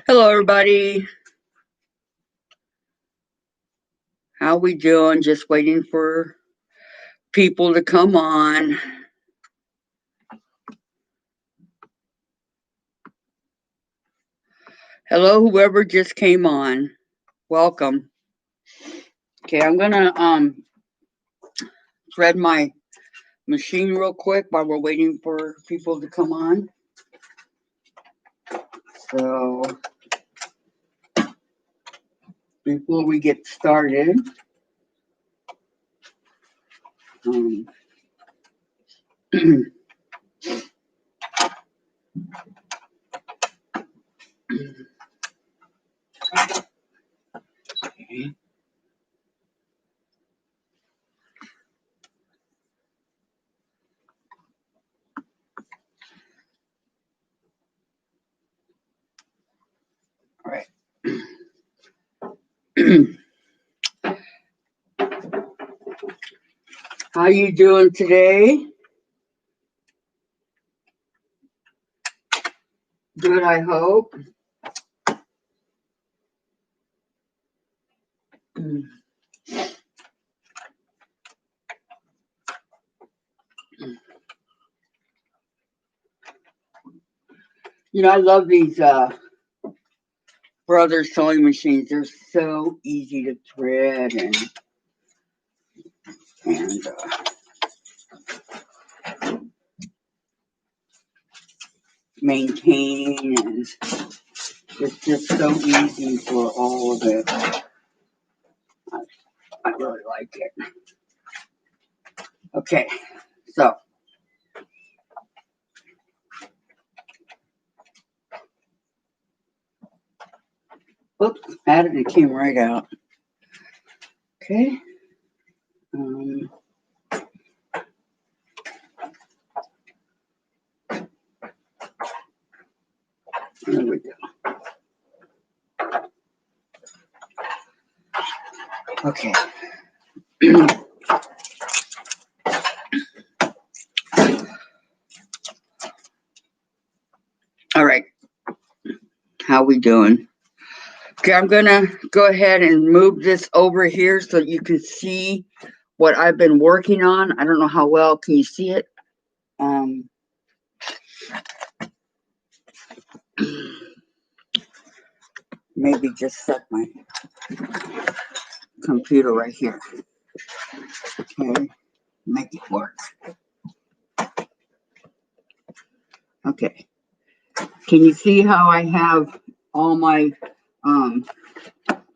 Hello, everybody. How we doing? Just waiting for people to come on. Hello, whoever just came on. Welcome. Okay, I'm gonna thread my machine real quick while we're waiting for people to come on. So before we get started, um, okay. All right. How you doing today? Good, I hope. I love these Brothers sewing machines. They're so easy to thread and maintain, and it's just so easy for all of it. I really like it. Okay, so oops, had it and it came right out. Okay. There we go. Okay. All right. How we doing? Okay, I'm gonna go ahead and move this over here so you can see what I've been working on. I don't know how well can you see it. Maybe just set my computer right here. Okay, make it work. Okay. Can you see how I have all my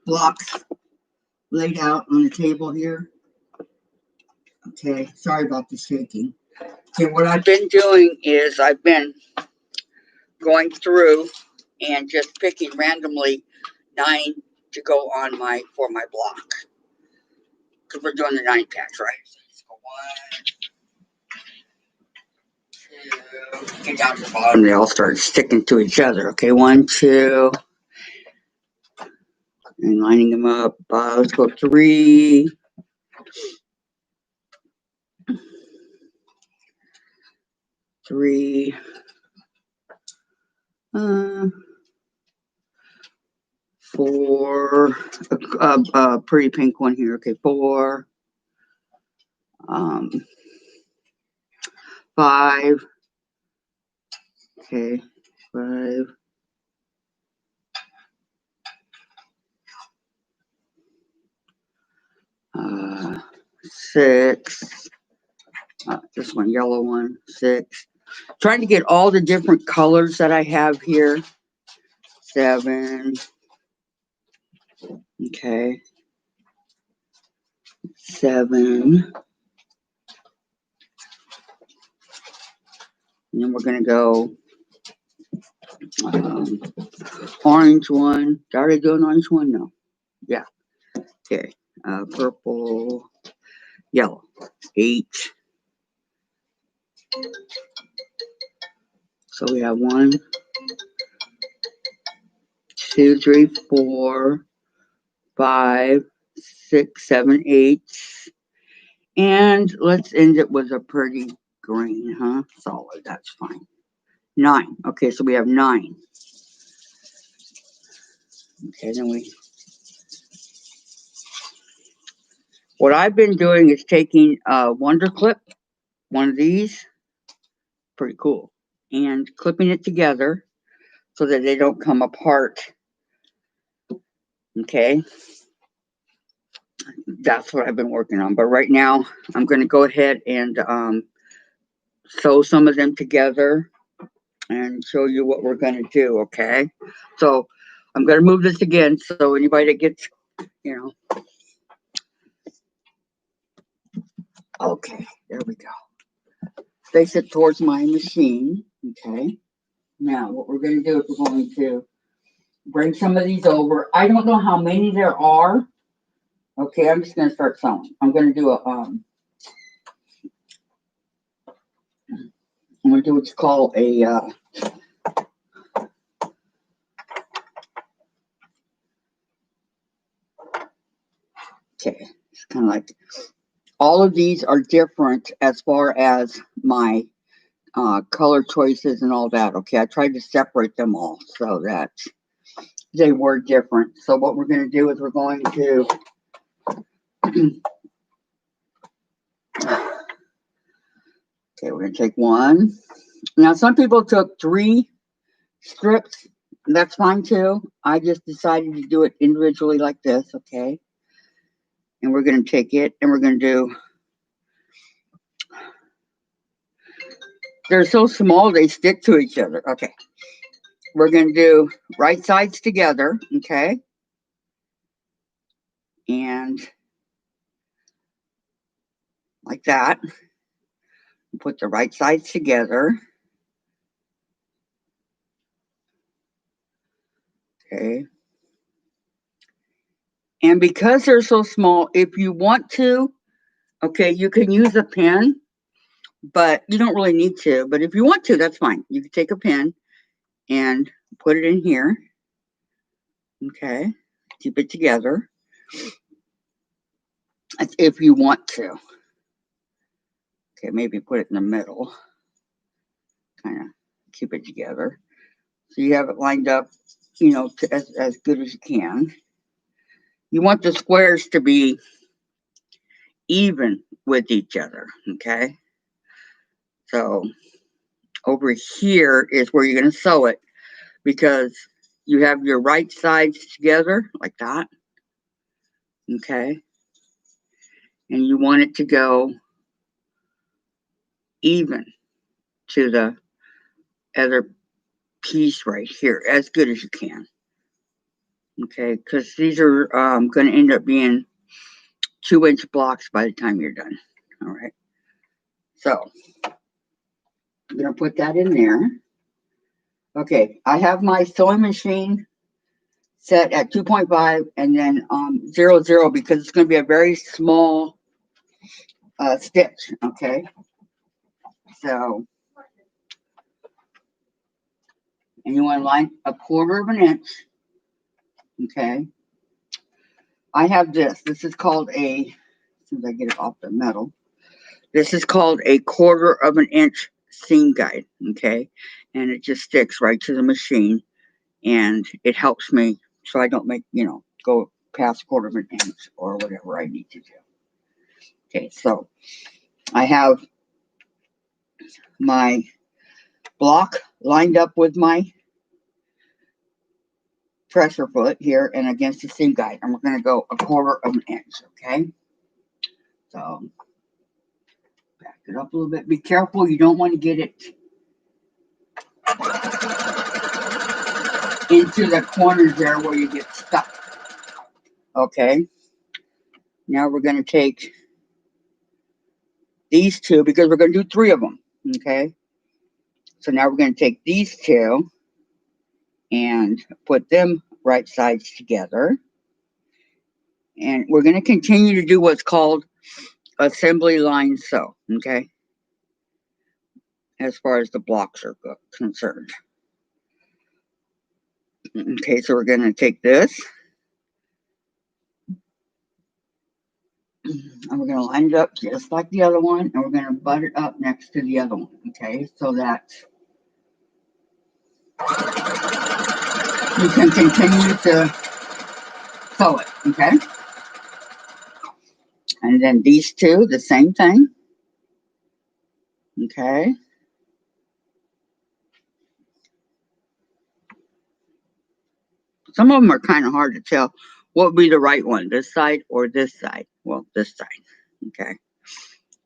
blocks laid out on the table here? Okay, sorry about the shaking. Okay, what I've been doing is I've been going through and just picking randomly 9 to go on for my block. Because we're doing the 9 packs, right? So 1, 2, get down to the bottom, they all start sticking to each other. Okay, 1, 2, and lining them up. Let's go 3. 3. 4. Pretty pink one here. Okay, 4. 5. Okay, 5. 6. This one, yellow one, 6. Trying to get all the different colors that I have here. 7. Okay. 7. And then we're going to go orange one. Did I already do an orange one? No. Yeah. Okay. Purple, yellow. 8. So we have 1, 2, 3, 4, 5, 6, 7, 8. And let's end it with a pretty green, huh? Solid, that's fine. 9. Okay, so we have 9. Okay, then what I've been doing is taking a Wonder Clip, one of these, pretty cool, and clipping it together so that they don't come apart. Okay, that's what I've been working on. But right now, I'm going to go ahead and sew some of them together and show you what we're going to do. Okay, so I'm going to move this again so anybody that gets, okay, there we go. Face it towards my machine. Okay, now what we're going to do is we're going to bring some of these over. I don't know how many there are. Okay, I'm just going to start sewing. I'm going to do I'm going to do what's called a okay, it's kind of like all of these are different as far as my color choices and all that. Okay, I tried to separate them all so that they were different. So what we're going to do is we're going to okay, we're going to take one. Now, some people took 3 strips. That's fine too. I just decided to do it individually like this, okay? And we're going to take it and we're going to do, they're so small they stick to each other. Okay. We're going to do right sides together, okay? And like that. Put the right sides together. Okay. And because they're so small, if you want to, okay, you can use a pen, but you don't really need to. But if you want to, that's fine. You can take a pen and put it in here. Okay. Keep it together. That's if you want to. Okay, maybe put it in the middle. Kind of keep it together. So you have it lined up, as good as you can. You want the squares to be even with each other, okay? So over here is where you're going to sew it because you have your right sides together like that, okay? And you want it to go even to the other piece right here as good as you can, okay? Because these are going to end up being 2-inch blocks by the time you're done, all right? So I'm going to put that in there. Okay, I have my sewing machine set at 2.5 and then 0.0 because it's going to be a very small stitch, okay? So, and you want to line 1/4 of an inch, okay? I have this. This is called a, as soon as I get it off the metal, this is called a 1/4 of an inch seam guide, okay? And it just sticks right to the machine and it helps me so I don't make, go past 1/4 of an inch or whatever I need to do. Okay, so I have my block lined up with my pressure foot here and against the seam guide, and we're going to go 1/4 of an inch, okay? So back it up a little bit. Be careful, you don't want to get it into the corners there where you get stuck. Okay, now we're going to take these 2 because we're going to do 3 of them, okay? So now we're going to take these 2 and put them right sides together. And we're going to continue to do what's called assembly line sew, okay? As far as the blocks are concerned. Okay, so we're going to take this. And we're going to line it up just like the other one. And we're going to butt it up next to the other one, okay? So that you can continue to sew it, okay? And then these two, the same thing, okay? Some of them are kind of hard to tell what would be the right one, this side or this side. Well, this side, okay?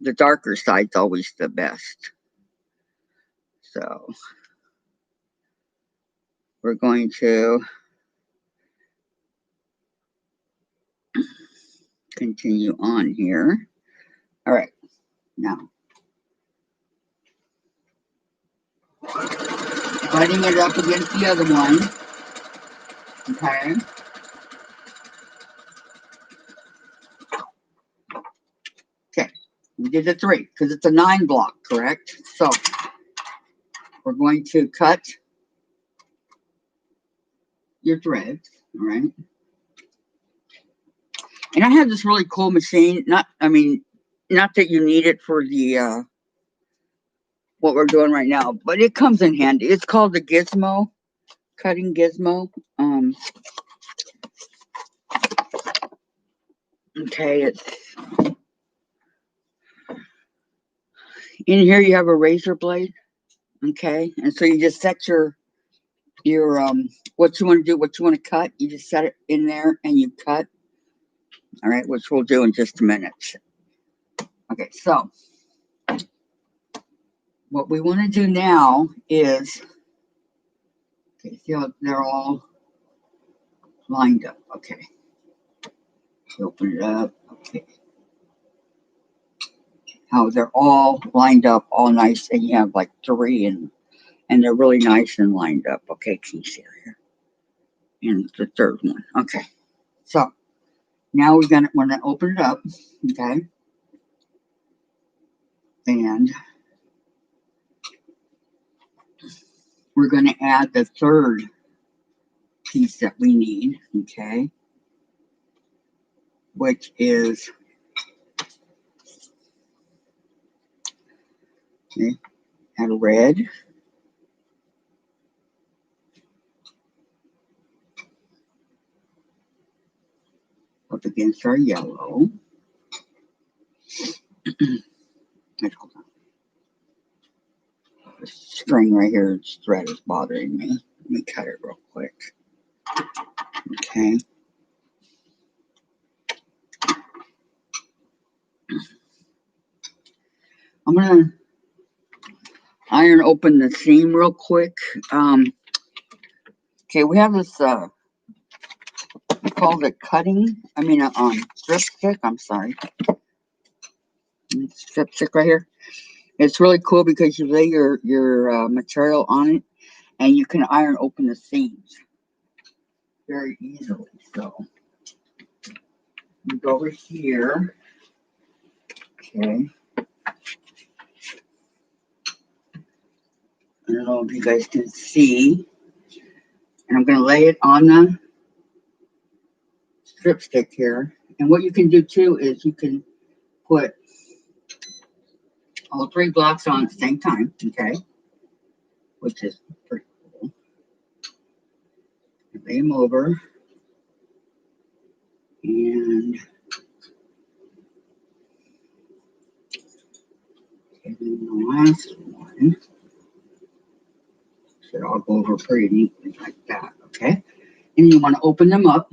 The darker side's always the best. So we're going to continue on here. All right, now butting it up against the other one, okay? Okay, we did the 3 because it's a 9 block, correct? So we're going to cut your threads, all right? And I have this really cool machine. Not that you need it for the what we're doing right now, but it comes in handy. It's called the Gizmo, cutting Gizmo. Okay, it's in here. You have a razor blade, okay, and so you just set your what you want to do, what you want to cut. You just set it in there and you cut. All right, which we'll do in just a minute. Okay, so what we want to do now is, okay, see how they're all lined up. Okay, open it up. Okay, how they're all lined up, all nice, and you have like 3, and they're really nice and lined up. Okay, can you see here? And the third one. Okay, so now we're gonna open it up. Okay, and we're gonna add the third piece that we need. Okay, which is add a red. Up against our yellow. Hold on. This string right here, this thread is bothering me. Let me cut it real quick. Okay. I'm gonna iron open the seam real quick. Okay, we have this we call it strip stick. I'm sorry. Strip stick right here. It's really cool because you lay your material on it and you can iron open the seams very easily. So you go over here. Okay. I don't know if you guys can see. And I'm going to lay it on the strip stick here. And what you can do too is you can put all 3 blocks on at the same time, okay? Which is pretty cool. Lay them over. And then the last one should all go over pretty neatly like that, okay? And you want to open them up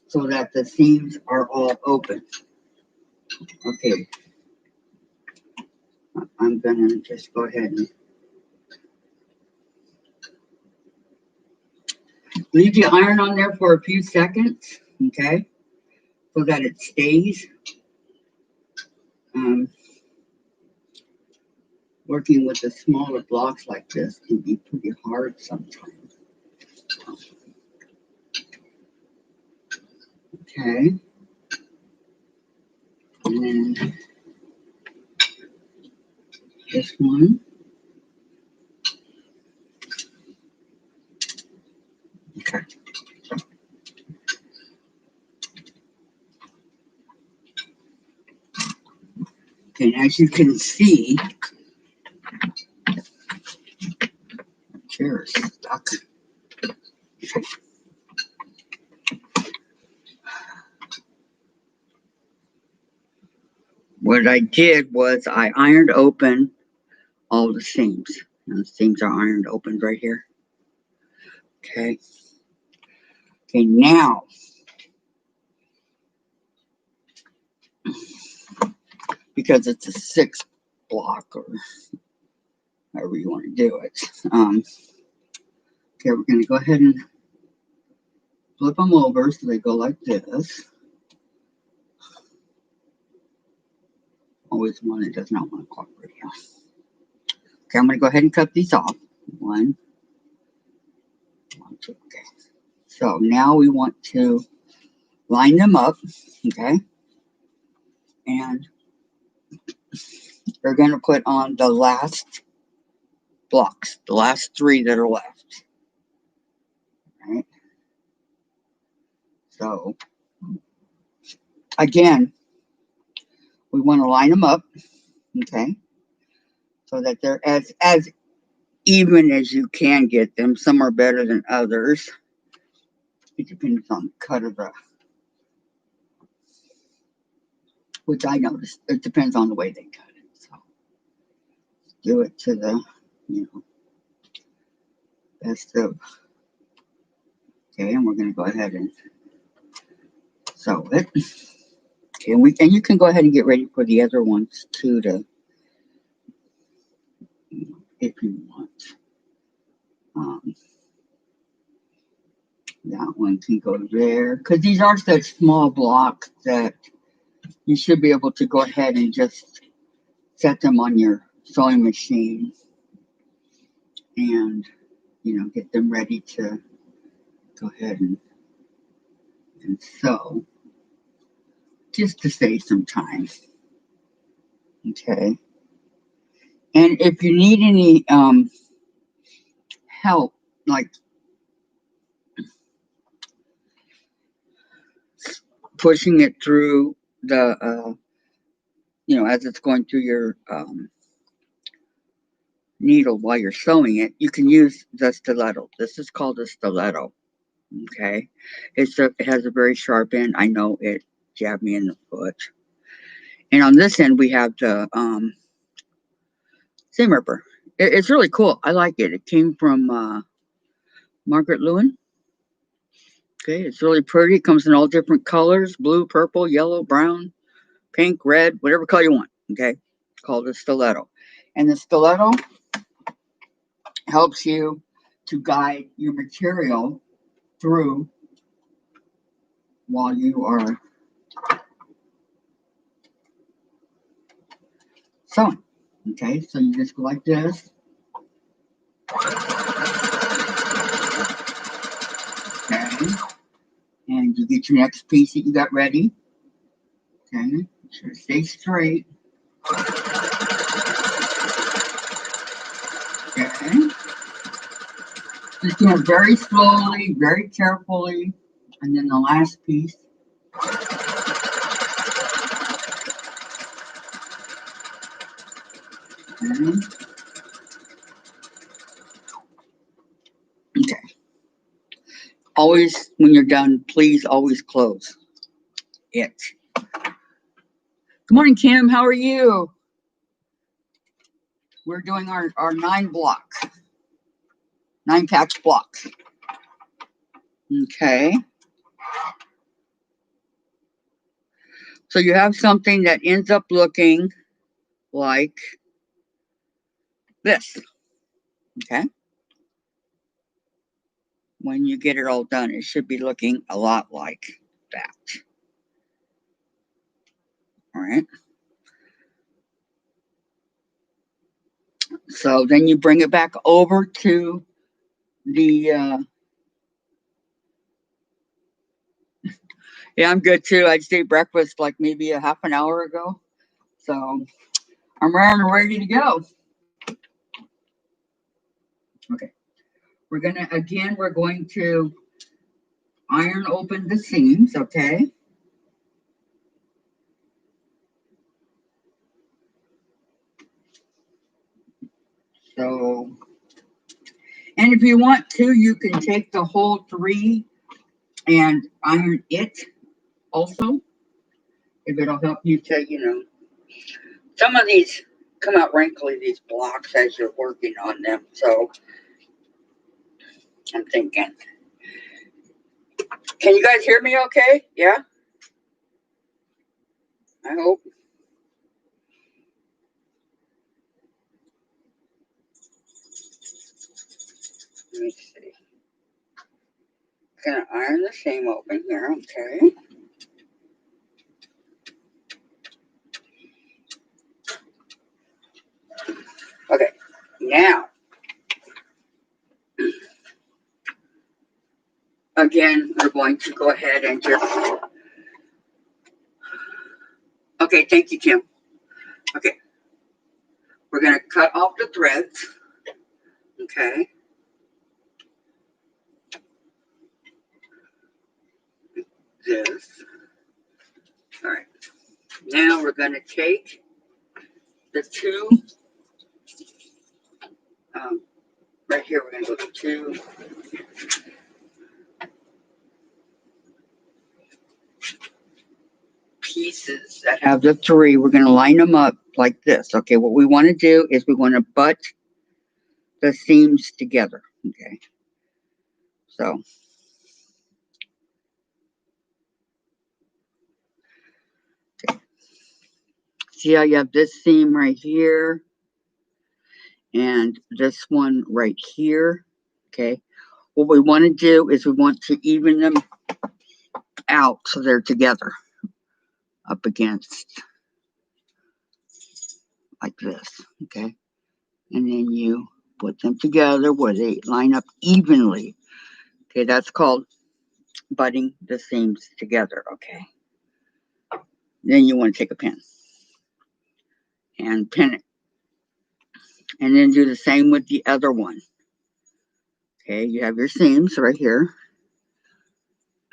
so that the seams are all open. Okay. I'm going to just go ahead and leave the iron on there for a few seconds, okay? So that it stays. Working with the smaller blocks like this can be pretty hard sometimes. Okay. And then this one. Okay. And as you can see, the chair is stuck. Okay. what I did was I ironed open all the seams. And the seams are ironed open right here. Okay. Okay, now because it's a 6 block or however you want to do it. Okay, we're going to go ahead and flip them over so they go like this. Always one that does not want to cooperate here. Okay, I'm going to go ahead and cut these off. One, two, okay. So now we want to line them up, okay? And we're going to put on the last blocks, the last 3 that are left. All right? So, again, we want to line them up, okay? So that they're as even as you can get them. Some are better than others. It depends on the cut of the, which I noticed. It depends on the way they cut it. So do it to the, best of. Okay, and we're going to go ahead and sew it. Okay, and you can go ahead and get ready for the other ones too, to, if you want. That one can go there because these are such small blocks that you should be able to go ahead and just set them on your sewing machine and get them ready to go ahead and sew, just to save some time. Okay, and if you need any help, like pushing it through the as it's going through your needle while you're sewing it, you can use the stiletto. This is called a stiletto. Okay, it has a very sharp end. I know it jabbed me in the foot. And on this end, we have the seam ripper. It's really cool. I like it. It came from Margaret Lewin. Okay, it's really pretty. It comes in all different colors: blue, purple, yellow, brown, pink, red, whatever color you want. Okay, it's called a stiletto. And the stiletto helps you to guide your material through while you are sewing. Okay, so you just go like this. Okay, and you get your next piece that you got ready. Okay, make sure it stays straight. Okay, just do it very slowly, very carefully, and then the last piece. Okay. Always, when you're done, please always close it. Good morning, Kim. How are you? We're doing our 9 patch blocks. Okay. So you have something that ends up looking like this. Okay. When you get it all done, it should be looking a lot like that. All right. So then you bring it back over to the, yeah, I'm good too. I just ate breakfast like maybe a half an hour ago. So I'm ready to go. Okay. We're going to iron open the seams, okay? So, and if you want to, you can take the whole 3 and iron it also, if it'll help you to, Some of these come out wrinkly, these blocks, as you're working on them. So I'm thinking, can you guys hear me okay? Yeah, I hope. Let me see. Gonna iron the seam open here, okay? Okay, now, again, we're going to go ahead and just, okay, thank you, Kim. Okay, we're gonna cut off the threads, okay? This, all right. Now we're gonna take the two, right here, we're gonna go to two pieces that have the three. We're going to line them up like this. Okay, what we want to do is we want to butt the seams together. Okay, so see how you have this seam right here and this one right here. Okay, what we want to do is we want to even them out so they're together up against like this. Okay, and then you put them together where they line up evenly. Okay, that's called butting the seams together. Okay, then you want to take a pin and pin it, and then do the same with the other one. Okay, you have your seams right here.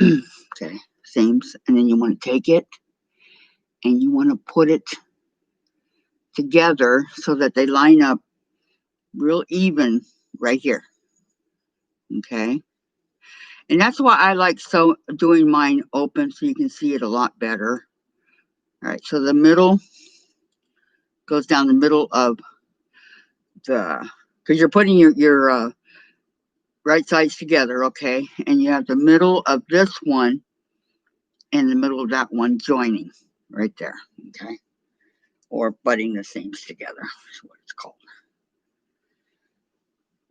Okay, seams, and then you want to take it and you want to put it together so that they line up real even right here. Okay, and that's why I like doing mine open so you can see it a lot better. All right, so the middle goes down the middle of the, because you're putting your right sides together, okay, and you have the middle of this one and the middle of that one joining right there, okay, or butting the seams together is what it's called.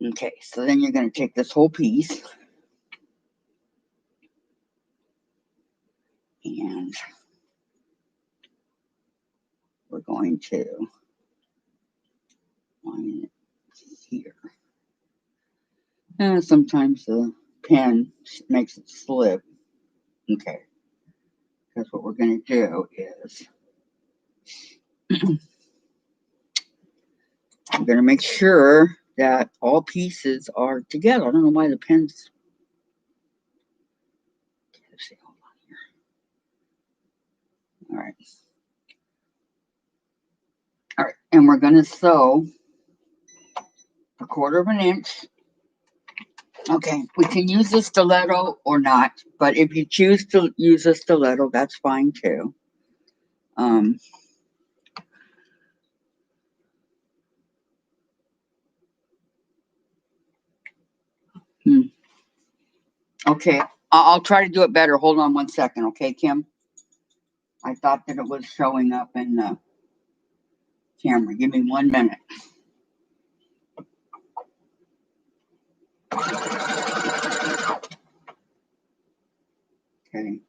Okay, so then you're going to take this whole piece and we're going to line it here. And sometimes the pen makes it slip. Okay, because what we're going to do is we're going to make sure that all pieces are together. I don't know why the pen's. Let's see, hold on here. All right. All right, and we're going to sew a 1/4 of an inch. Okay, we can use a stiletto or not, but if you choose to use a stiletto, that's fine too. Okay, I'll try to do it better. Hold on 1 second, okay, Kim? I thought that it was showing up in the camera. Give me 1 minute. Okay.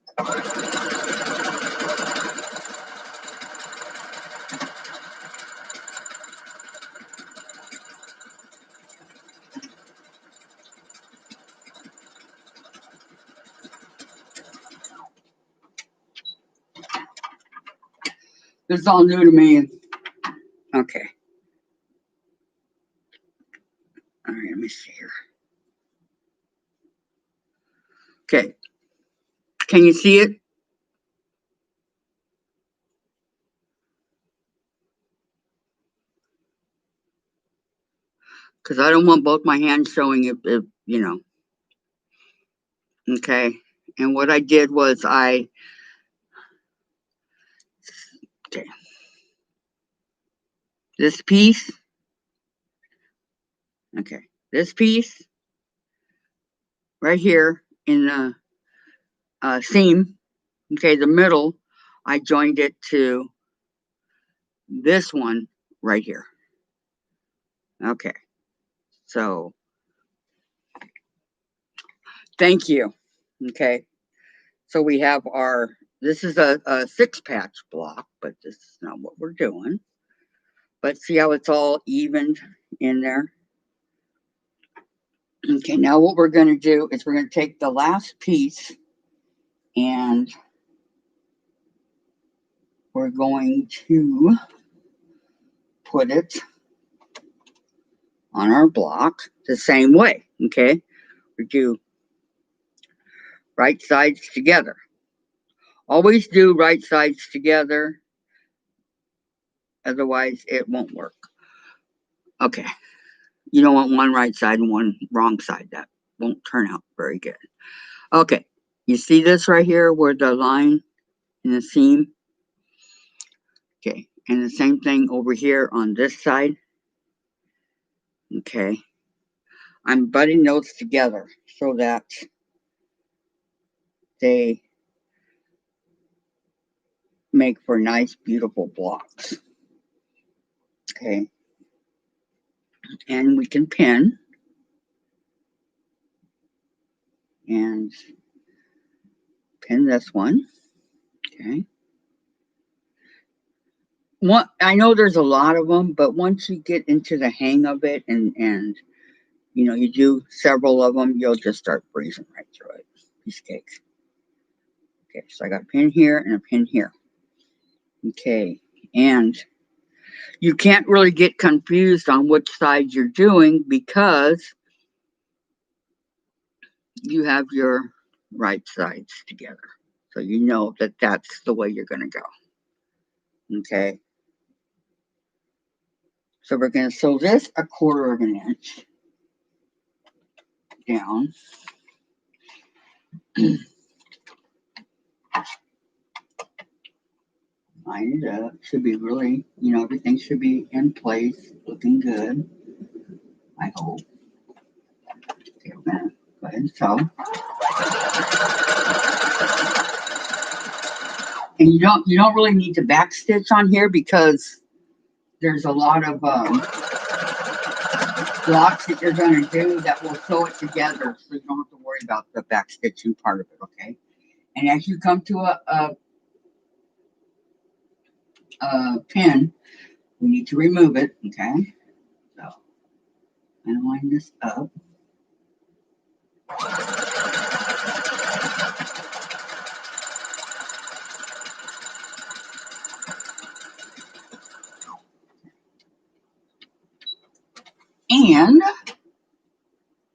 This is all new to me. Okay. All right, let me see here. Okay. Can you see it? Because I don't want both my hands showing if you know. Okay. And what I did was okay. this piece, okay, this piece right here in the seam, okay, the middle, I joined it to this one right here. Okay, so thank you. Okay, so we have our, this is a 6-patch block, but this is not what we're doing. But see how it's all evened in there? Okay, now what we're going to do is we're going to take the last piece and we're going to put it on our block the same way. Okay, we do right sides together. Always do right sides together, otherwise it won't work. Okay, you don't want one right side and one wrong side. That won't turn out very good. Okay, you see this right here where the line in the seam? Okay, and the same thing over here on this side. Okay, I'm butting those together so that they make for nice, beautiful blocks. Okay, and we can pin and pin this one. Okay. I know there's a lot of them, but once you get into the hang of it and you know, you do several of them, you'll just start breezing right through it. Piece of cake. Okay, so I got a pin here and a pin here. Okay, and you can't really get confused on which side you're doing because you have your right sides together. So you know that that's the way you're going to go. Okay. So we're going to sew this 1/4 of an inch down. Line it up. Should be really, you know, everything should be in place, looking good. I hope. Okay, we're going to go ahead and sew. And you don't really need to back stitch on here because there's a lot of blocks that you're going to do that will sew it together, so you don't have to worry about the back stitching part of it. Okay. And as you come to a pin, we need to remove it. Okay. So I'm going to line this up. And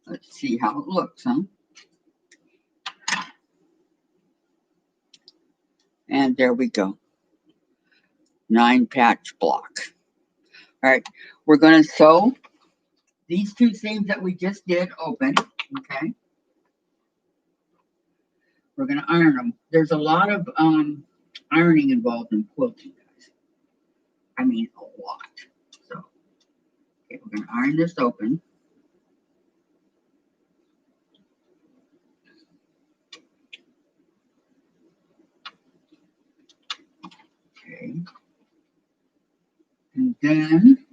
let's see how it looks, huh? And there we go. 9-patch block. All right, we're going to sew these 2 seams that we just did open. Okay. We're going to iron them. There's a lot of ironing involved in quilting, guys. I mean, a lot. So, okay, we're going to iron this open. Okay. And then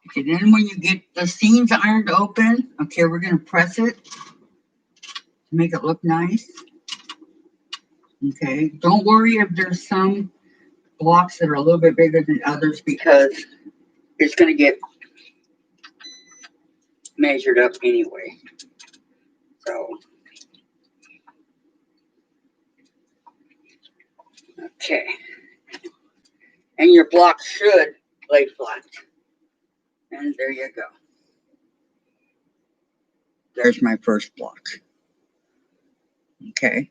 okay, then when you get the seams ironed open, okay, we're going to press it to make it look nice. Okay, don't worry if there's some blocks that are a little bit bigger than others because it's going to get measured up anyway. So, okay. And your block should lay flat. And there you go. There's my first block. Okay.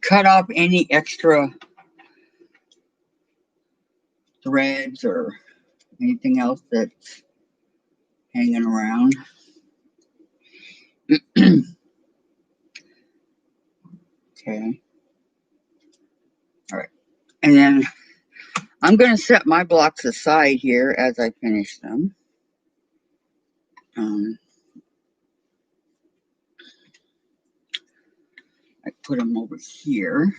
cut off any extra threads or anything else that's hanging around. Okay. All right. And then I'm going to set my blocks aside here as I finish them. I put them over here.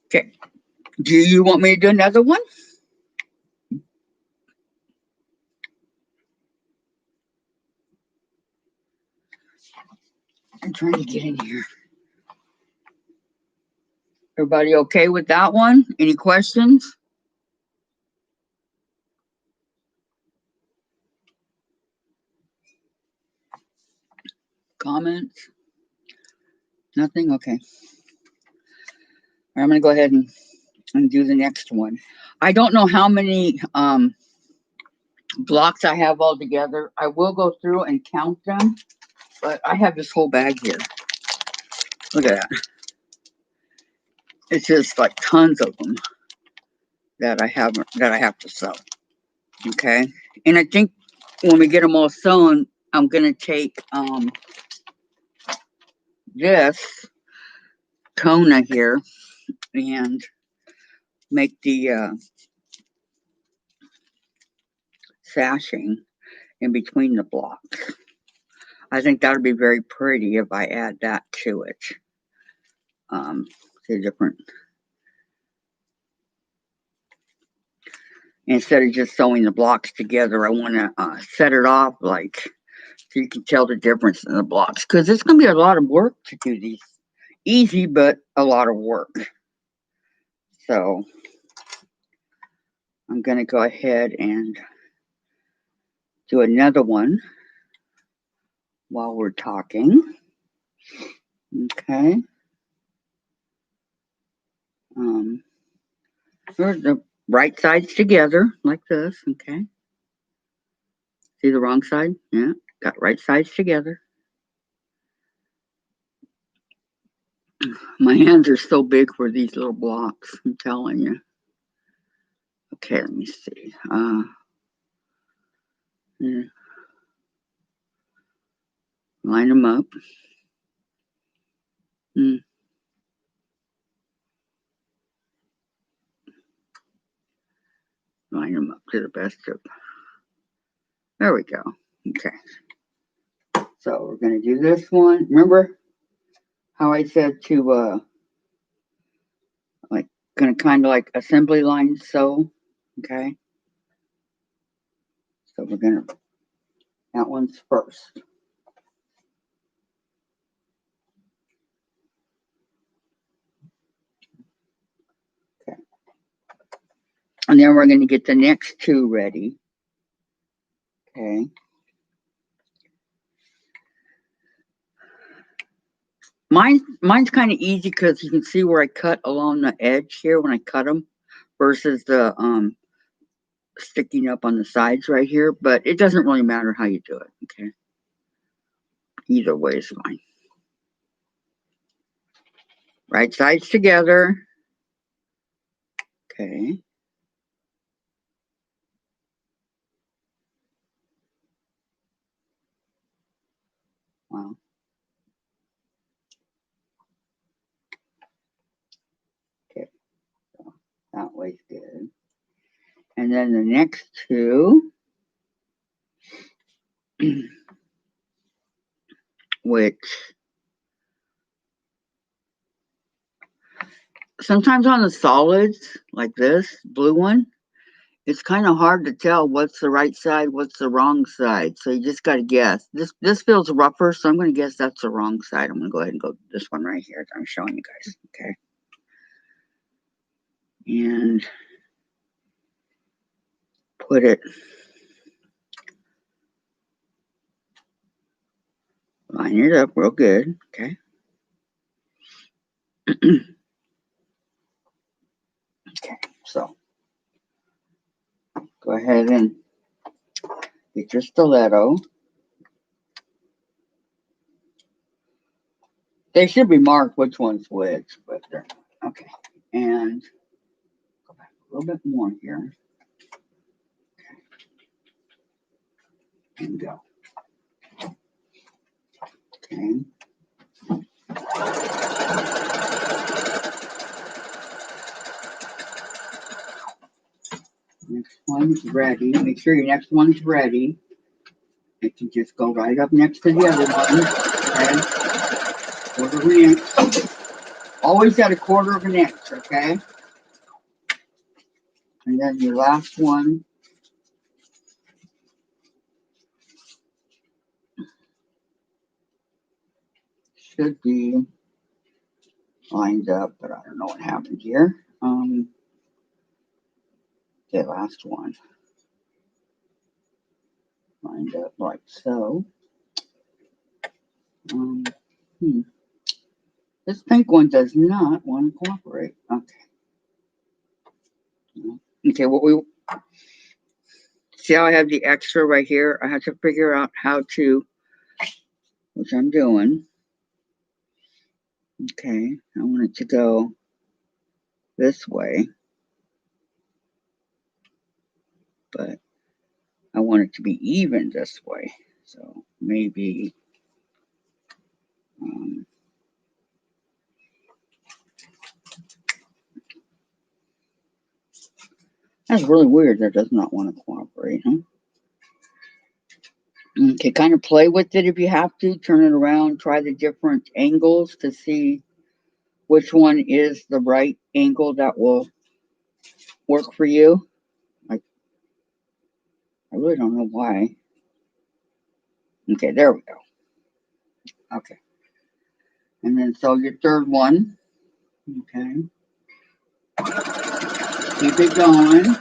Okay. Do you want me to do another one? I'm trying to get in here. Everybody okay with that one? Any questions? Comments? Nothing? Okay. I'm going to go ahead and do the next one. I don't know how many blocks I have all together. I will go through and count them, but I have this whole bag here. Look at that. It's just like tons of them that I have to sew. Okay. And I think when we get them all sewn, I'm going to take this Kona here and make the sashing in between the blocks. I think that would be very pretty if I add that to it. The different, instead of just sewing the blocks together, I want to set it off like so you can tell the difference in the blocks, because it's going to be a lot of work to do these. Easy, but a lot of work. So I'm going to go ahead and do another one while we're talking. Okay. Here's the right sides together like this. Okay. See the wrong side? Yeah. Got right sides together. My hands are so big for these little blocks, I'm telling you. Okay, let me see. Yeah. Line them up. Line them up to the best of. There we go. Okay. So we're going to do this one. Remember how I said to, like, going to kind of like assembly line sew? Okay. So we're going to, that one's first. Okay. And then we're going to get the next two ready. Okay. Mine's kind of easy because you can see where I cut along the edge here when I cut them versus the sticking up on the sides right here, but it doesn't really matter how you do it. Okay. Either way is fine. Right sides together. Okay. Wow. Okay. So that way's good. And then the next two, which sometimes on the solids, like this blue one, it's kind of hard to tell what's the right side, what's the wrong side. So you just got to guess. This feels rougher, so I'm going to guess that's the wrong side. I'm going to go ahead and go this one right here that I'm showing you guys. Okay. And put it, line it up real good. Okay. Okay, so go ahead and get your stiletto. They should be marked which one's which, but they're not. Okay. And go back a little bit more here. Okay. And go. Okay. Next one's ready. Make sure your next one's ready. It can just go right up next to the other one. Okay. Quarter of an inch. Always at a quarter of an inch, okay? And then your last one. Should be lined up, but I don't know what happened here. Okay, last one. Lined up like so. This pink one does not want to cooperate. Okay. Okay, what we see how I have the extra right here? I have to figure out how to, which I'm doing. Okay, I want it to go this way, but I want it to be even this way. So maybe that's really weird. That does not want to cooperate, huh? Okay, kind of play with it if you have to. Turn it around. Try the different angles to see which one is the right angle that will work for you. I really don't know why. Okay, there we go. Okay. And then so your third one. Okay. Keep it going.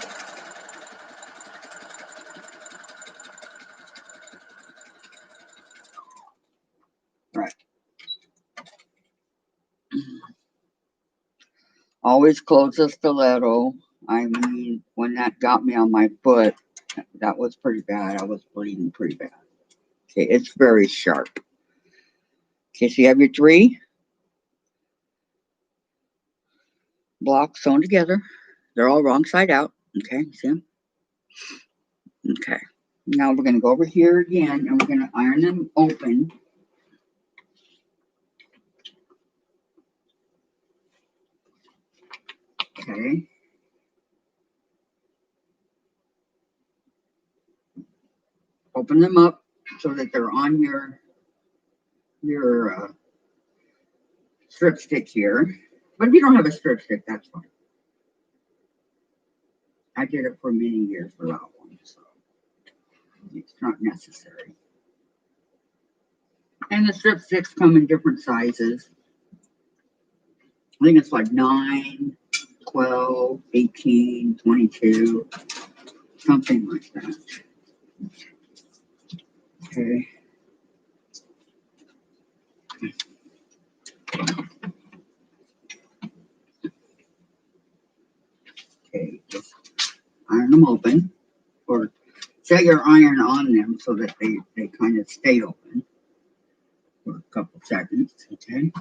Right. Always close the stiletto. I mean, when that got me on my foot, that was pretty bad. I was bleeding pretty bad. Okay, it's very sharp. Okay, so you have your 3 blocks sewn together. They're all wrong side out. Okay, see them? Okay. Now we're going to go over here again and we're going to iron them open. Okay. Open them up so that they're on your strip stick here. But if you don't have a strip stick, that's fine. I did it for many years without one, so it's not necessary. And the strip sticks come in different sizes. I think it's like 9, 12, 18, 22, something like that. Okay. Okay, just iron them open, or set your iron on them so that they kind of stay open for a couple seconds, okay?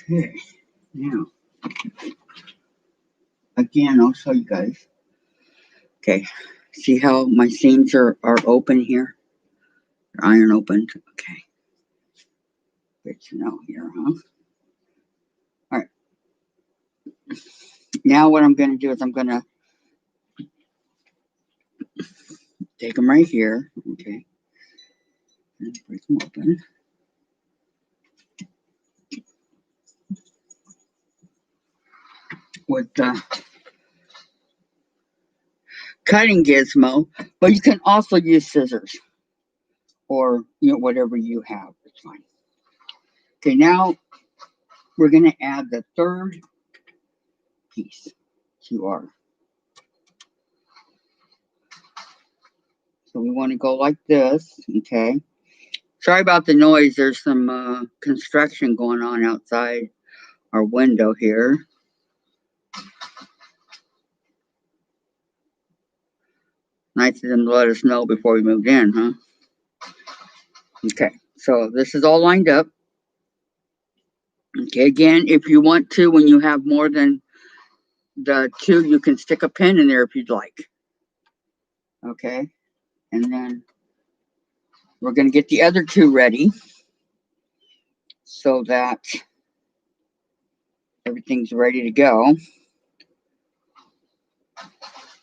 Okay, now, again, I'll show you guys. Okay, see how my seams are open here? They're iron opened, okay. Good to know here, huh? All right. Now what I'm going to do is I'm going to take them right here, okay, and break them open. With the cutting gizmo, but you can also use scissors or whatever you have. It's fine. Okay, now we're going to add the third piece to our. So we want to go like this, okay. Sorry about the noise. There's some construction going on outside our window here. Nice of them to let us know before we moved in, huh? Okay, so this is all lined up. Okay, again, if you want to, when you have more than the two, you can stick a pin in there if you'd like. Okay, and then we're going to get the other two ready so that everything's ready to go.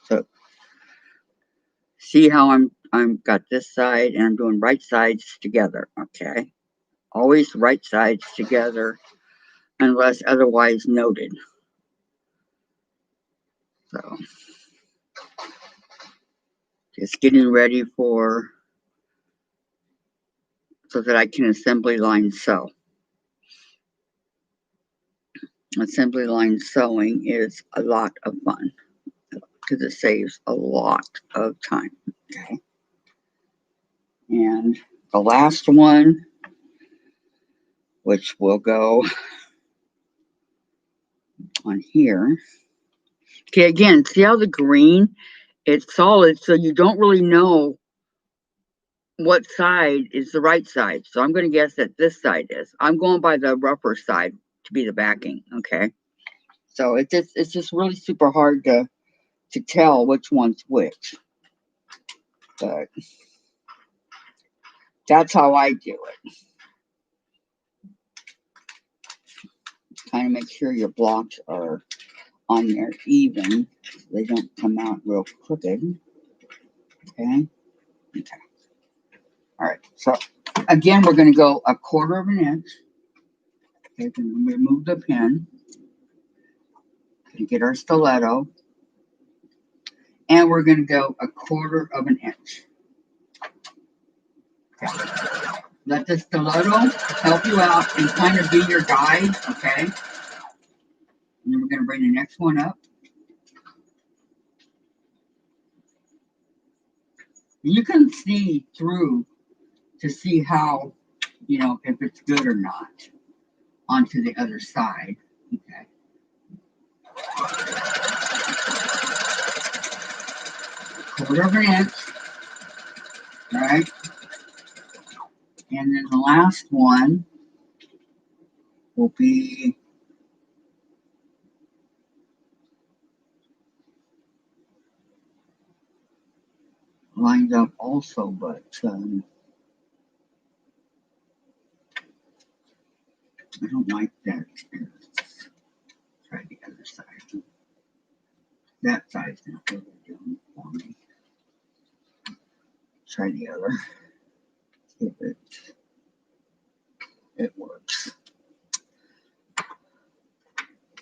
So see how I'm got this side and I'm doing right sides together. Okay, always right sides together unless otherwise noted. So just getting ready so that I can assembly line sew. Assembly line sewing is a lot of fun because it saves a lot of time. Okay. And the last one, which will go on here. Okay, again, see how the green, it's solid, so you don't really know what side is the right side. So I'm going to guess that this side is. I'm going by the rougher side to be the backing. Okay. So it's just really super hard to tell which one's which. But that's how I do it. Kind of make sure your blocks are on there even. So they don't come out real crooked. Okay. Okay. All right. So again, we're going to go 1/4 of an inch. Okay. Then we remove the pin. Get our stiletto. And we're going to go 1/4 of an inch. Okay. Let the stiletto help you out and kind of be your guide, okay? And then we're going to bring the next one up. You can see through to see how, if it's good or not onto the other side, okay? 1/4 of an inch, all right? And then the last one will be lined up also, but I don't like that. Try the other side. That side's not really doing it for me. Try the other. If it works.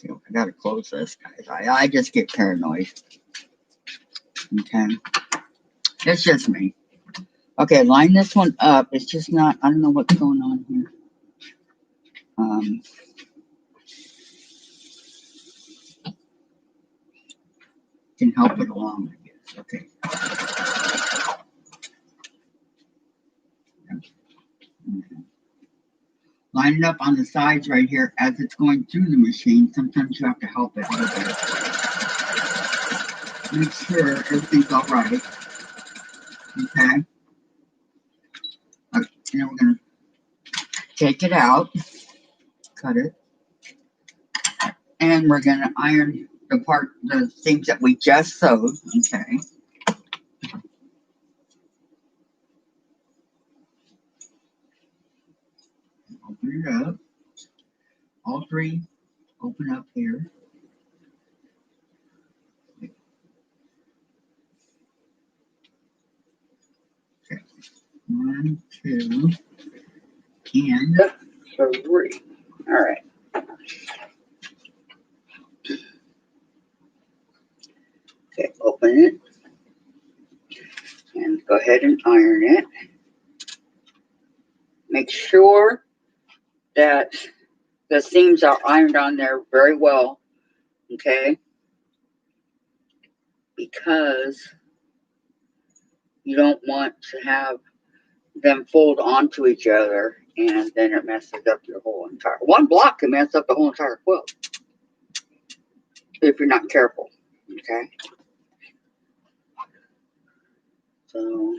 I gotta close this, guys. I just get paranoid. Okay. It's just me. Okay, line this one up. It's just not, I don't know what's going on here. Can help it along, I guess. Okay. Line it up on the sides right here as it's going through the machine. Sometimes you have to help it a little bit. Make sure everything's all right. Okay. And then we're going to take it out, cut it, and we're going to iron the things that we just sewed. Okay. Open it up. All three open up here. Okay. 1, 2, and 3. All right. Okay, open it. And go ahead and iron it. Make sure that the seams are ironed on there very well. Okay. Because you don't want to have them fold onto each other and then it messes up your whole entire, one block can mess up the whole entire quilt if you're not careful. Okay. So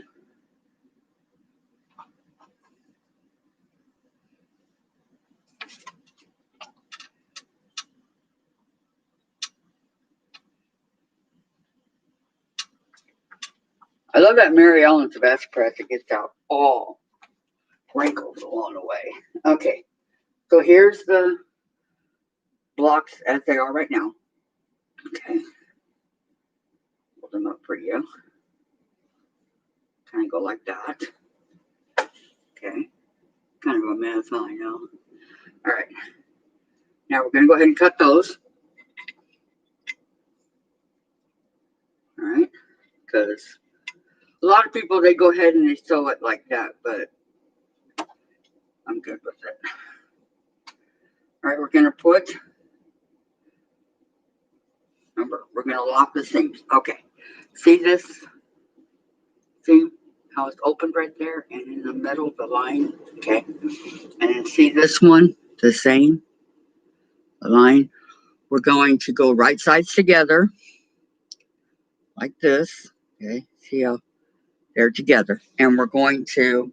I love that Mary Ellen's vest press. It gets out all wrinkles along the way. Okay, so here's the blocks as they are right now. Okay, hold them up for you. Kind of go like that. Okay, kind of a mess, I know. All right, now we're going to go ahead and cut those. All right, because a lot of people, they go ahead and they sew it like that, but I'm good with it. All right, we're going to put, remember, we're going to lock the seams. Okay, see this? See how it's opened right there and in the middle of the line? Okay, and then see this one, the same line. We're going to go right sides together like this. Okay, see how they're together. And we're going to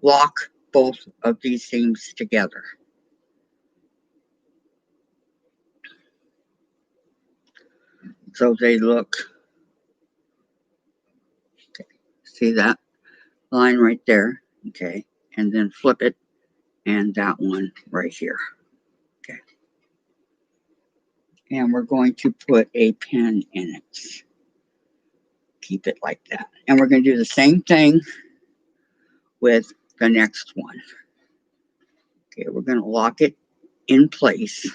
lock both of these seams together. So they look, okay, see that line right there? Okay, and then flip it and that one right here. Okay. And we're going to put a pin in it. Keep it like that. And we're going to do the same thing with the next one. Okay, we're going to lock it in place.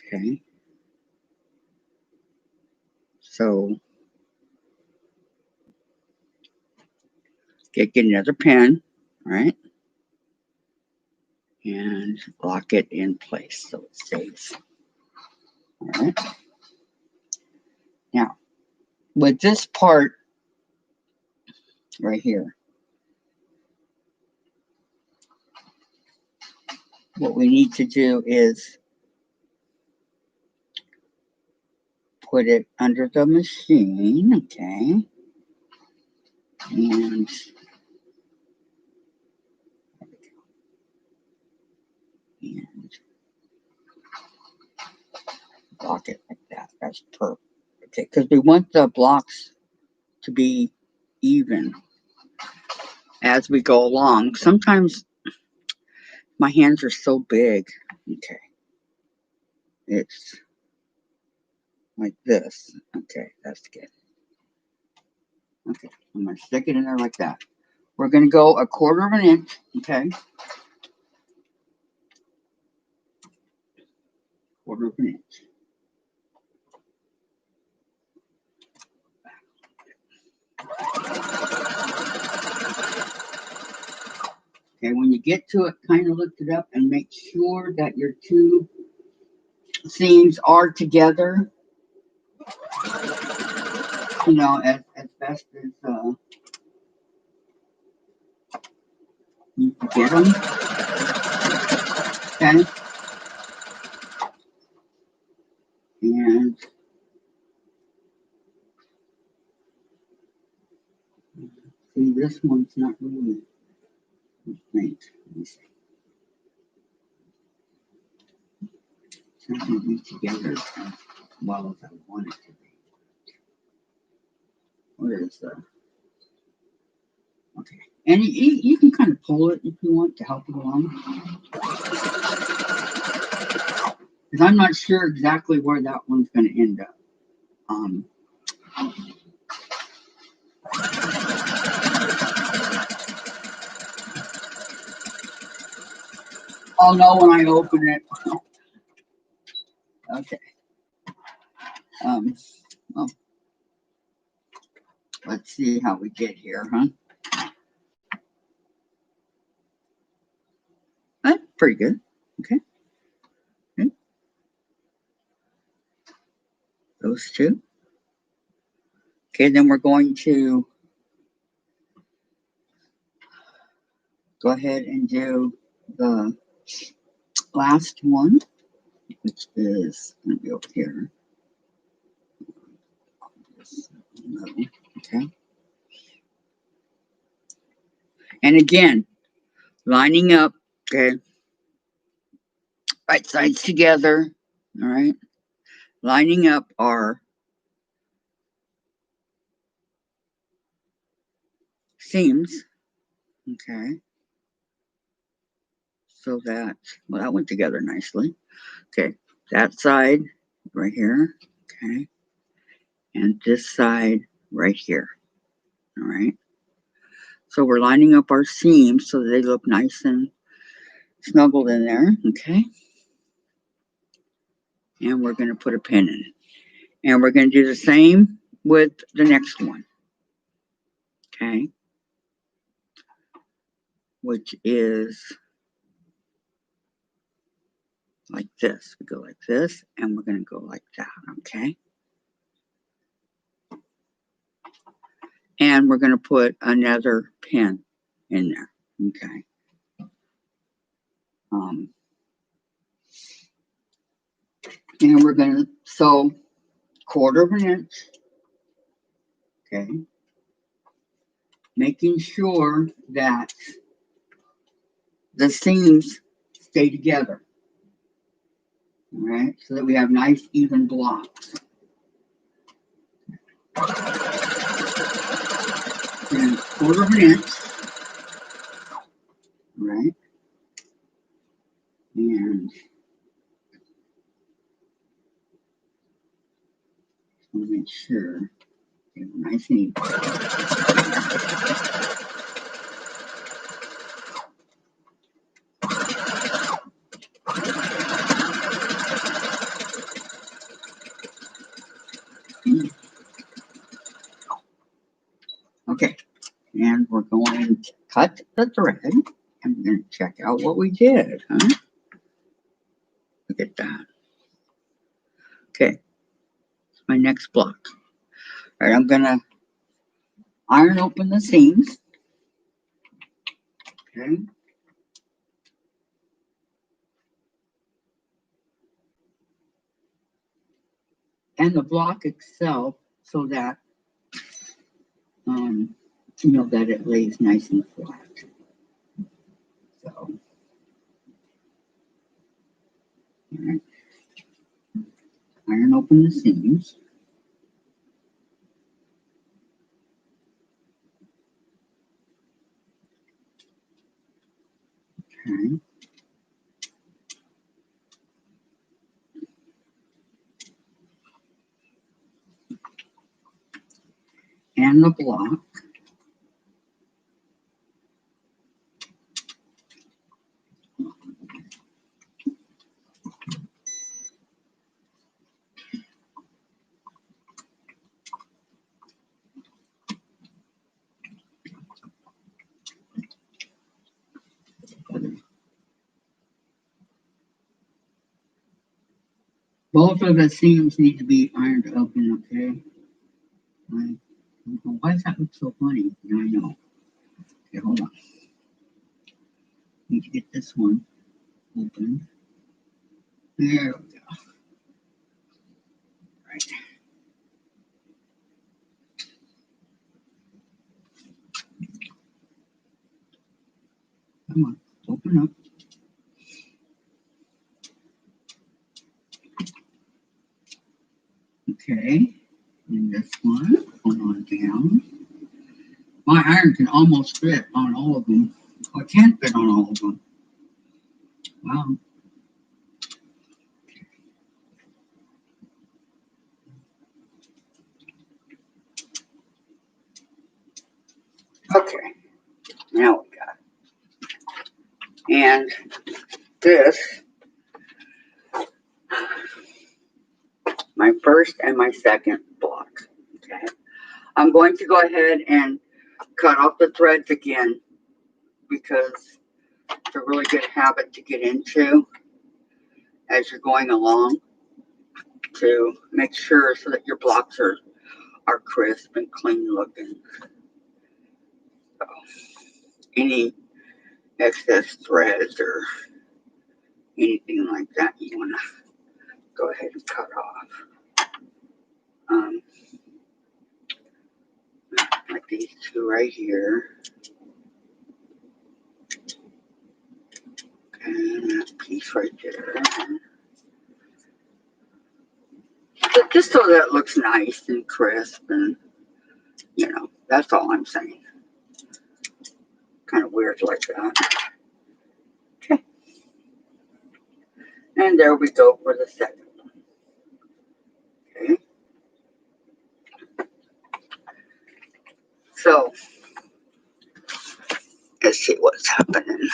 Okay. So get another pin, right? And lock it in place so it stays. All right. Now, with this part right here, what we need to do is put it under the machine, okay? And lock it like that. That's perfect. Okay, because we want the blocks to be even as we go along. Sometimes my hands are so big. Okay. It's like this. Okay, that's good. Okay, I'm going to stick it in there like that. We're going to go 1/4 of an inch, okay? 1/4 of an inch. Okay, when you get to it, kind of lift it up and make sure that your two seams are together. You know, as best as you can get them. Okay. And see, this one's not really great. Let me see. It's not going to be together as well as I want it to be. Where is the? Okay. And you can kind of pull it if you want to help it along. Because I'm not sure exactly where that one's going to end up. I'll know when I open it. Okay. Well, let's see how we get here, huh? Pretty good. Okay. Okay. Those two. Okay, then we're going to go ahead and do the last one, which is going to be over here. Okay. And again, lining up, okay, right sides together, all right, lining up our seams, okay, so that, well, that went together nicely. Okay, that side right here, okay, and this side right here, all right. So we're lining up our seams so that they look nice and snuggled in there, okay. And we're going to put a pin in it. And we're going to do the same with the next one, okay, which is like this. We go like this, and we're going to go like that, okay. And we're going to put another pin in there, okay. And we're going to sew 1/4 of an inch, okay, making sure that the seams stay together, all right, so that we have nice even blocks. And 1/4 of an inch, right, and we'll make sure it's nice and even. Okay, and we're going to cut the thread, and we're going to check out what we did, huh? Look at that. Okay, it's my next block. All right, I'm going to iron open the seams, okay. And the block itself so that, you know, that it lays nice and flat. So, all right. Iron open the seams. Okay. And the block. Both of the seams need to be ironed open, okay? Why does that look so funny? Yeah, I know. Okay, hold on. Need to get this one open. There we go. Right. Come on, open up. Okay, and this one, hold on down. My iron can almost fit on all of them. I can't fit on all of them. Wow. Okay, now we got it. And this, my first and my second block. Okay, I'm going to go ahead and cut off the threads again because it's a really good habit to get into as you're going along to make sure so that your blocks are crisp and clean looking. So any excess threads or anything like that you want to go ahead and cut off. Like these two right here. this right there. Just so that it looks nice and crisp, and you know, that's all I'm saying. Kind of weird like that. Okay. And there we go for the second one. Okay. So, let's see what's happening.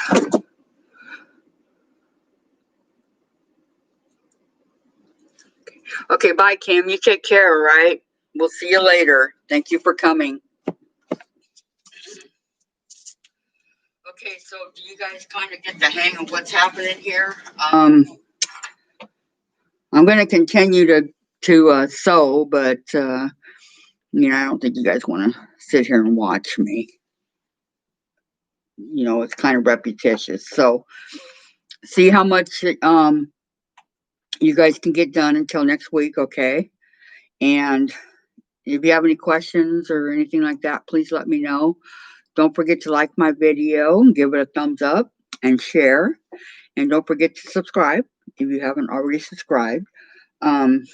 Okay, bye, Kim. You take care, all right? We'll see you later. Thank you for coming. Okay, so do you guys kind of get the hang of what's happening here? I'm going to continue to sew, but you know, I don't think you guys want to sit here and watch me. You know, it's kind of repetitious. So, see how much you guys can get done until next week, okay? And if you have any questions or anything like that, please let me know. Don't forget to like my video and give it a thumbs up and share. And don't forget to subscribe if you haven't already subscribed. I'm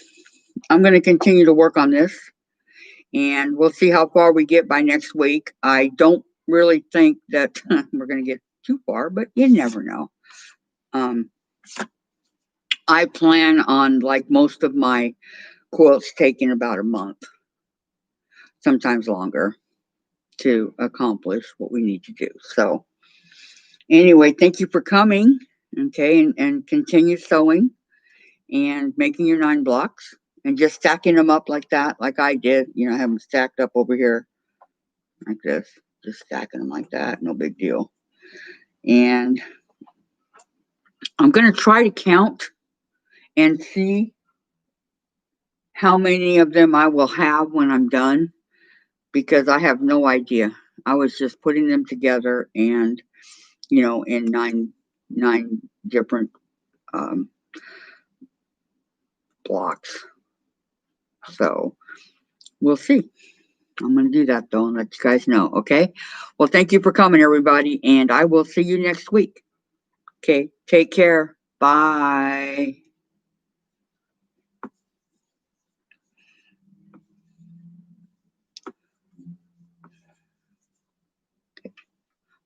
going to continue to work on this, and we'll see how far we get by next week. I don't really think that we're going to get too far, but you never know. I plan on, like most of my quilts, taking about a month, sometimes longer, to accomplish what we need to do. So anyway, thank you for coming, okay, and continue sewing and making your 9 blocks and just stacking them up like that, like I did. You know, I have them stacked up over here like this, just stacking them like that, no big deal. And I'm going to try to count and see how many of them I will have when I'm done, because I have no idea. I was just putting them together, and you know, in nine different blocks. So we'll see. I'm going to do that though and let you guys know. Okay. Well, thank you for coming, everybody, and I will see you next week. Okay. Take care. Bye.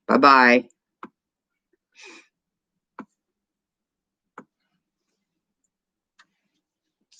Bye-bye.